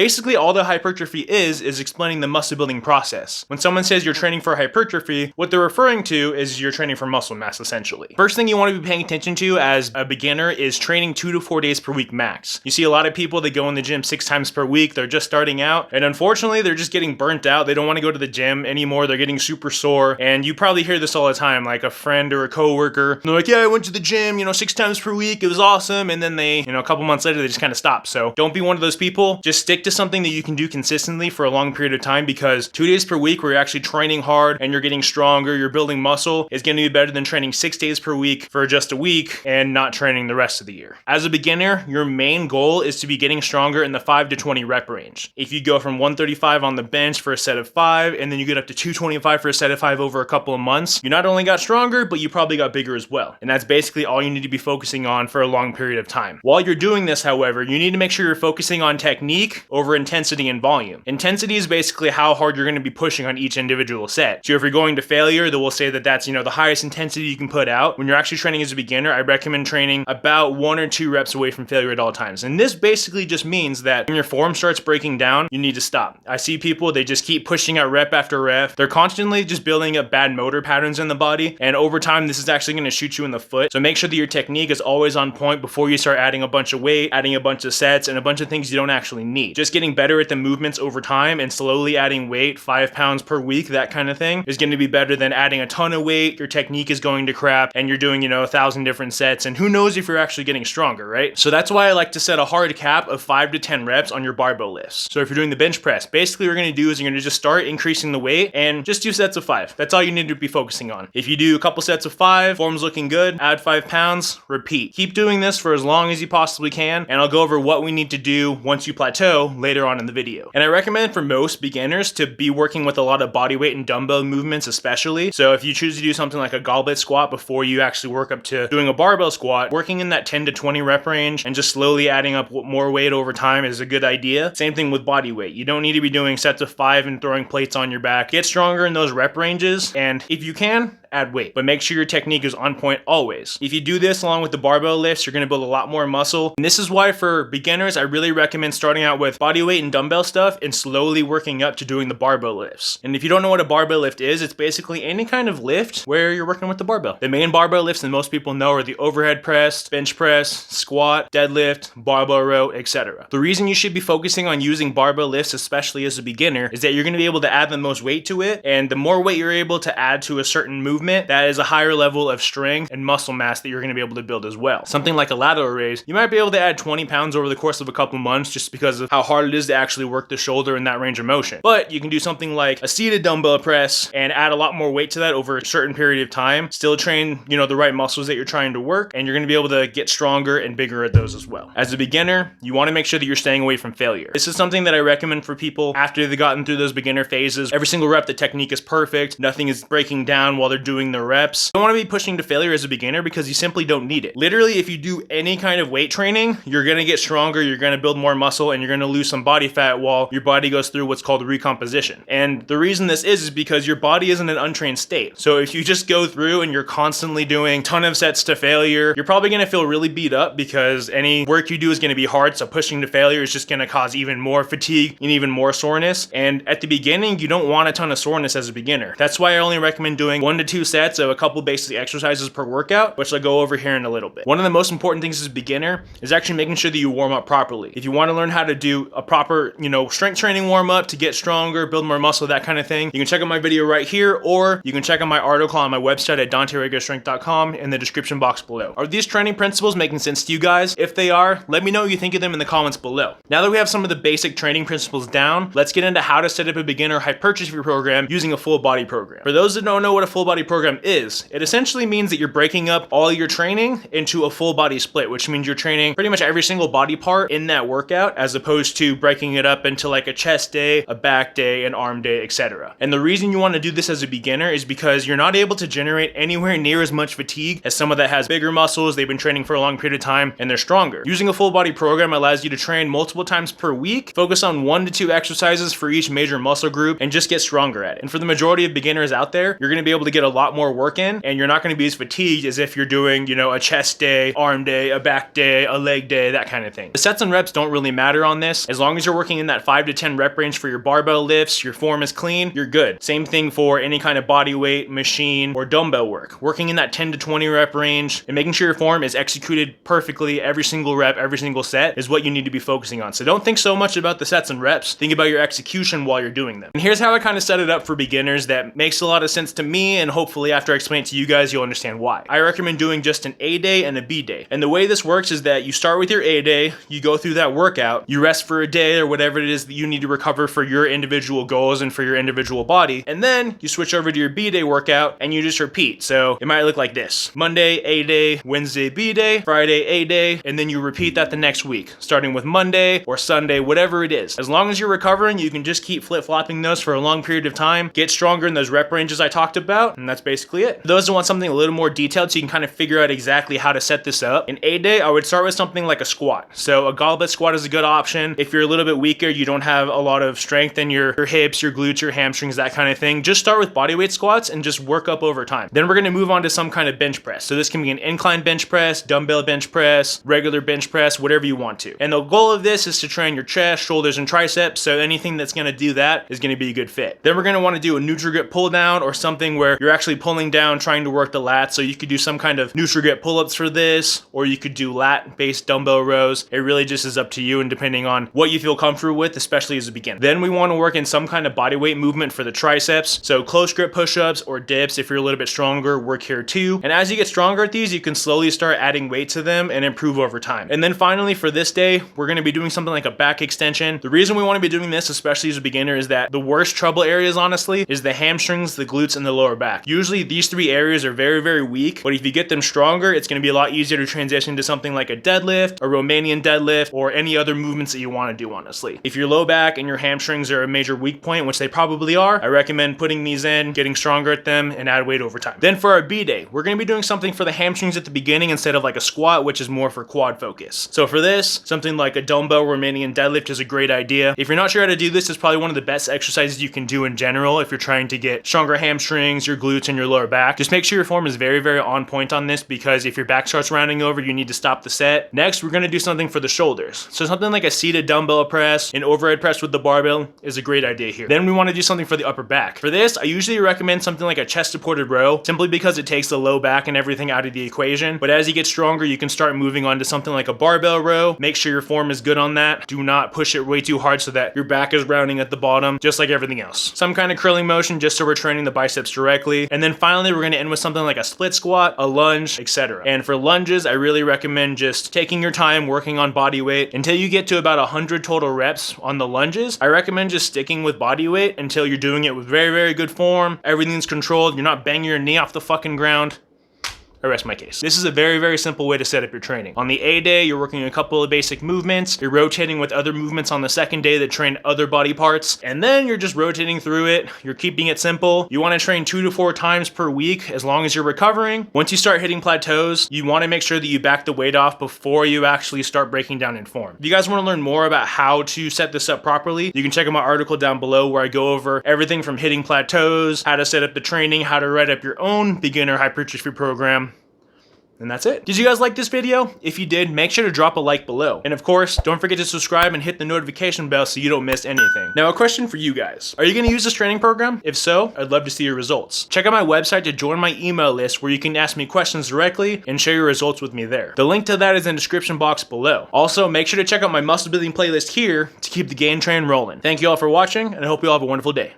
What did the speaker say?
Basically, all the hypertrophy is explaining the muscle building process. When someone says you're training for hypertrophy, what they're referring to is you're training for muscle mass, essentially. First thing you want to be paying attention to as a beginner is training 2 to 4 days per week max. You see a lot of people that go in the gym 6 times per week, they're just starting out, and unfortunately, they're just getting burnt out. They don't want to go to the gym anymore. They're getting super sore, and you probably hear this all the time, like a friend or a coworker. They're like, yeah, I went to the gym, 6 times per week. It was awesome. And then they, a couple months later, they just kind of stop. So don't be one of those people. Just stick to something that you can do consistently for a long period of time, because 2 days per week where you're actually training hard and you're getting stronger, you're building muscle, is going to be better than training 6 days per week for just a week and not training the rest of the year. As a beginner, your main goal is to be getting stronger in the 5 to 20 rep range. If you go from 135 on the bench for a set of 5, and then you get up to 225 for a set of 5 over a couple of months, you not only got stronger, but you probably got bigger as well. And that's basically all you need to be focusing on for a long period of time. While you're doing this, however, you need to make sure you're focusing on technique over intensity and volume. Intensity is basically how hard you're going to be pushing on each individual set. So if you're going to failure, then we'll say that that's, the highest intensity you can put out. When you're actually training as a beginner, I recommend training about 1 or 2 reps away from failure at all times. And this basically just means that when your form starts breaking down, you need to stop. I see people, they just keep pushing out rep after rep. They're constantly just building up bad motor patterns in the body. And over time, this is actually going to shoot you in the foot. So make sure that your technique is always on point before you start adding a bunch of weight, adding a bunch of sets, and a bunch of things you don't actually need. Just getting better at the movements over time and slowly adding weight, 5 pounds per week, that kind of thing, is going to be better than adding a ton of weight. Your technique is going to crap and you're doing, 1,000 different sets, and who knows if you're actually getting stronger, right? So that's why I like to set a hard cap of 5 to 10 reps on your barbell lifts. So if you're doing the bench press, basically what you're going to do is you're going to just start increasing the weight and just do sets of 5. That's all you need to be focusing on. If you do a couple sets of 5, form's looking good, add 5 pounds, repeat. Keep doing this for as long as you possibly can, and I'll go over what we need to do once you plateau later on in the video. And I recommend for most beginners to be working with a lot of body weight and dumbbell movements especially. So if you choose to do something like a goblet squat before you actually work up to doing a barbell squat, working in that 10 to 20 rep range and just slowly adding up more weight over time is a good idea. Same thing with body weight. You don't need to be doing sets of 5 and throwing plates on your back. Get stronger in those rep ranges, and if you can, add weight, but make sure your technique is on point always. If you do this along with the barbell lifts, you're going to build a lot more muscle. And this is why for beginners, I really recommend starting out with body weight and dumbbell stuff and slowly working up to doing the barbell lifts. And if you don't know what a barbell lift is, it's basically any kind of lift where you're working with the barbell. The main barbell lifts that most people know are the overhead press, bench press, squat, deadlift, barbell row, etc. The reason you should be focusing on using barbell lifts, especially as a beginner, is that you're going to be able to add the most weight to it, and the more weight you're able to add to a certain movement, that is a higher level of strength and muscle mass that you're going to be able to build as well. Something like a lateral raise, you might be able to add 20 pounds over the course of a couple months just because of how hard it is to actually work the shoulder in that range of motion. But you can do something like a seated dumbbell press and add a lot more weight to that over a certain period of time, still train, the right muscles that you're trying to work, and you're going to be able to get stronger and bigger at those as well. As a beginner, you want to make sure that you're staying away from failure. This is something that I recommend for people after they've gotten through those beginner phases. Every single rep, the technique is perfect. Nothing is breaking down while they're doing the reps. You don't want to be pushing to failure as a beginner because you simply don't need it. Literally, if you do any kind of weight training, you're going to get stronger, you're going to build more muscle, and you're going to lose some body fat while your body goes through what's called recomposition. And the reason this is because your body is in an untrained state. So if you just go through and you're constantly doing a ton of sets to failure, you're probably going to feel really beat up because any work you do is going to be hard. So pushing to failure is just going to cause even more fatigue and even more soreness. And at the beginning, you don't want a ton of soreness as a beginner. That's why I only recommend doing 1 to 2 sets of a couple basic exercises per workout, which I'll go over here in a little bit. One of the most important things as a beginner is actually making sure that you warm up properly. If you want to learn how to do a proper, strength training warm up to get stronger, build more muscle, that kind of thing, you can check out my video right here, or you can check out my article on my website at danteregostrength.com in the description box below. Are these training principles making sense to you guys? If they are, let me know what you think of them in the comments below. Now that we have some of the basic training principles down, let's get into how to set up a beginner hypertrophy program using a full body program. For those that don't know what a full body program is, it essentially means that you're breaking up all your training into a full body split, which means you're training pretty much every single body part in that workout, as opposed to breaking it up into like a chest day, a back day, an arm day, etc. And the reason you want to do this as a beginner is because you're not able to generate anywhere near as much fatigue as someone that has bigger muscles, they've been training for a long period of time, and they're stronger. Using a full body program allows you to train multiple times per week, focus on 1 to 2 exercises for each major muscle group, and just get stronger at it. And for the majority of beginners out there, you're going to be able to get a lot more work in, and you're not going to be as fatigued as if you're doing, you know, a chest day, arm day, a back day, a leg day, that kind of thing. The sets and reps don't really matter on this. As long as you're working in that 5 to 10 rep range for your barbell lifts, your form is clean, you're good. Same thing for any kind of body weight, machine, or dumbbell work. Working in that 10 to 20 rep range and making sure your form is executed perfectly every single rep, every single set is what you need to be focusing on. So don't think so much about the sets and reps. Think about your execution while you're doing them. And here's how I kind of set it up for beginners that makes a lot of sense to me, and hopefully after I explain it to you guys, you'll understand why. I recommend doing just an A day and a B day. And the way this works is that you start with your A day, you go through that workout, you rest for a day or whatever it is that you need to recover for your individual goals and for your individual body, and then you switch over to your B day workout and you just repeat. So it might look like this: Monday A day, Wednesday B day, Friday A day, and then you repeat that the next week, starting with Monday or Sunday, whatever it is. As long as you're recovering, you can just keep flip-flopping those for a long period of time, get stronger in those rep ranges I talked about, and that's basically it. For those who want something a little more detailed so you can kind of figure out exactly how to set this up, in A day, I would start with something like a squat. So a goblet squat is a good option. If you're a little bit weaker, you don't have a lot of strength in your hips, your glutes, your hamstrings, that kind of thing, just start with bodyweight squats and just work up over time. Then we're going to move on to some kind of bench press. So this can be an incline bench press, dumbbell bench press, regular bench press, whatever you want to. And the goal of this is to train your chest, shoulders, and triceps, so anything that's going to do that is going to be a good fit. Then we're going to want to do a NutriGrip pull down, or something where you're actually pulling down, trying to work the lats. So you could do some kind of NutriGrip pull-ups for this, or you could do lat-based dumbbell rows. It really just is up to you, and depending on what you feel comfortable with, especially as a beginner. Then we want to work in some kind of bodyweight movement for the triceps. So close grip push-ups or dips, if you're a little bit stronger, work here too. And as you get stronger at these, you can slowly start adding weight to them and improve over time. And then finally, for this day, we're going to be doing something like a back extension. The reason we want to be doing this, especially as a beginner, is that the worst trouble areas, honestly, is the hamstrings, the glutes, and the lower back. Usually these three areas are very, very weak, but if you get them stronger, it's going to be a lot easier to transition to something like a deadlift, a Romanian deadlift, or any other movements that you want to do, honestly. If your low back and your hamstrings are a major weak point, which they probably are, I recommend putting these in, getting stronger at them, and add weight over time. Then for our B day, we're going to be doing something for the hamstrings at the beginning instead of like a squat, which is more for quad focus. So for this, something like a dumbbell Romanian deadlift is a great idea. If you're not sure how to do this, it's probably one of the best exercises you can do in general if you're trying to get stronger hamstrings, your glutes, and your lower back. Just make sure your form is very, very on point on this, because if your back starts rounding over, you need to stop the set. Next, we're going to do something for the shoulders. So something like a seated dumbbell press, an overhead press with the barbell is a great idea here. Then we want to do something for the upper back. For this, I usually recommend something like a chest supported row, simply because it takes the low back and everything out of the equation. But as you get stronger, you can start moving on to something like a barbell row. Make sure your form is good on that. Do not push it way too hard so that your back is rounding at the bottom, just like everything else. Some kind of curling motion, just so we're training the biceps directly. And then finally, we're going to end with something like a split squat, a lunge, etc. And for lunges, I really recommend just taking your time working on body weight until you get to about 100 total reps on the lunges. I recommend just sticking with body weight until you're doing it with very, very good form. Everything's controlled. You're not banging your knee off the fucking ground. I rest my case. This is a very, very simple way to set up your training. On the A day, you're working a couple of basic movements. You're rotating with other movements on the second day that train other body parts. And then you're just rotating through it. You're keeping it simple. You want to train 2 to 4 times per week as long as you're recovering. Once you start hitting plateaus, you want to make sure that you back the weight off before you actually start breaking down in form. If you guys want to learn more about how to set this up properly, you can check out my article down below where I go over everything from hitting plateaus, how to set up the training, how to write up your own beginner hypertrophy program. And that's it. Did you guys like this video? If you did, make sure to drop a like below. And of course, don't forget to subscribe and hit the notification bell so you don't miss anything. Now, a question for you guys. Are you gonna use this training program? If so, I'd love to see your results. Check out my website to join my email list where you can ask me questions directly and share your results with me there. The link to that is in the description box below. Also, make sure to check out my muscle building playlist here to keep the gain train rolling. Thank you all for watching, and I hope you all have a wonderful day.